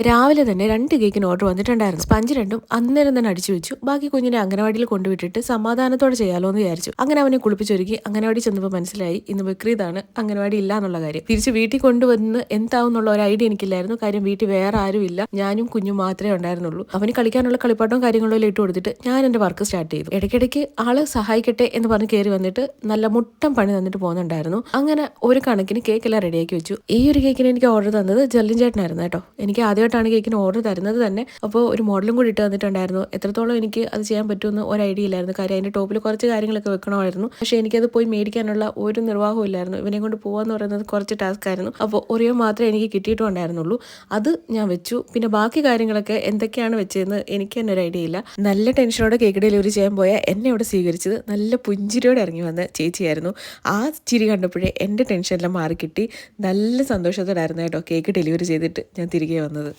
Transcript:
രാവിലെ തന്നെ 2 കേക്കിന് ഓർഡർ വന്നിട്ടുണ്ടായിരുന്നു. സ്പഞ്ച് രണ്ടും അന്നേരം തന്നെ അടിച്ചു വെച്ചു. ബാക്കി കുഞ്ഞിനെ അംഗനവാടിയിൽ കൊണ്ടുവിട്ടിട്ട് സമാധാനത്തോടെ ചെയ്യാലോ എന്ന് വിചാരിച്ചു. അങ്ങനെ അവനെ കുളിപ്പിച്ചൊരുക്കി അംഗനവാടി ചെന്നപ്പോൾ മനസ്സിലായി ഇന്ന് ബക്രീദാണ്, അംഗനവാടി ഇല്ല എന്നുള്ള കാര്യം. തിരിച്ച് വീട്ടിൽ കൊണ്ടുവന്ന് എന്താവും എന്നുള്ള ഒരു ഐഡിയ എനിക്കില്ലായിരുന്നു. കാര്യം വീട്ടിൽ വേറെ ആരും ഇല്ല, ഞാനും കുഞ്ഞും മാത്രമേ ഉണ്ടായിരുന്നുള്ളൂ. അവന് കളിക്കാനുള്ള കളിപ്പാട്ടവും കാര്യങ്ങളും ഇട്ട് കൊടുത്തിട്ട് ഞാൻ എൻ്റെ വർക്ക് സ്റ്റാർട്ട് ചെയ്തു. ഇടയ്ക്കിടയ്ക്ക് ആള് സഹായിക്കട്ടെ എന്ന് പറഞ്ഞ് കയറി വന്നിട്ട് നല്ല മുട്ടം പണി തന്നിട്ട് പോകുന്നുണ്ടായിരുന്നു. അങ്ങനെ ഒരു കണക്കിന് കേക്കെല്ലാം റെഡിയാക്കി വെച്ചു. ഈ ഒരു കേക്കിന് എനിക്ക് ഓർഡർ തന്നത് ജെല്ലിൻ ചേട്ടനായിരുന്നു കേട്ടോ. എനിക്ക് ആദ്യമായിട്ടാണ് കേക്കിന് ഓർഡർ തരുന്നത് തന്നെ. അപ്പോൾ ഒരു മോഡലും കൂടി ഇട്ട് തന്നിട്ടുണ്ടായിരുന്നു. എത്രത്തോളം എനിക്ക് അത് ചെയ്യാൻ പറ്റുമെന്ന് ഒരു ഐഡിയ ഇല്ലായിരുന്നു. കാര്യം അതിൻ്റെ ടോപ്പിൽ കുറച്ച് കാര്യങ്ങളൊക്കെ വെക്കണമായിരുന്നു. പക്ഷേ എനിക്കത് പോയി മേടിക്കാനുള്ള ഒരു നിർവാഹവും ഇല്ലായിരുന്നു. ഇവനെ കൊണ്ട് പോകാന്ന് പറയുന്നത് കുറച്ച് ടാസ്ക് ആയിരുന്നു. അപ്പോൾ ഒരേ മാത്രമേ എനിക്ക് കിട്ടിയിട്ടുണ്ടായിരുന്നുള്ളൂ. അത് ഞാൻ വെച്ചു. പിന്നെ ബാക്കി കാര്യങ്ങളൊക്കെ എന്തൊക്കെയാണ് വെച്ചതെന്ന് എനിക്ക് തന്നെ ഒരു ഐഡിയ ഇല്ല. നല്ല ടെൻഷനോടെ കേക്ക് ഡെലിവറി ചെയ്യാൻ പോയ എന്നെ ഇവിടെ സ്വീകരിച്ചത് നല്ല പുഞ്ചിരിയോടെ ഇറങ്ങി വന്ന ചേച്ചിയായിരുന്നു. ആ ചിരി കണ്ടപ്പോഴേ എൻ്റെ ടെൻഷനെല്ലാം മാറിക്കിട്ടി. നല്ല സന്തോഷത്തോടായിരുന്നു കേട്ടോ കേക്ക് ഡെലിവറി ചെയ്തിട്ട് ഞാൻ തിരികെ വന്നത്.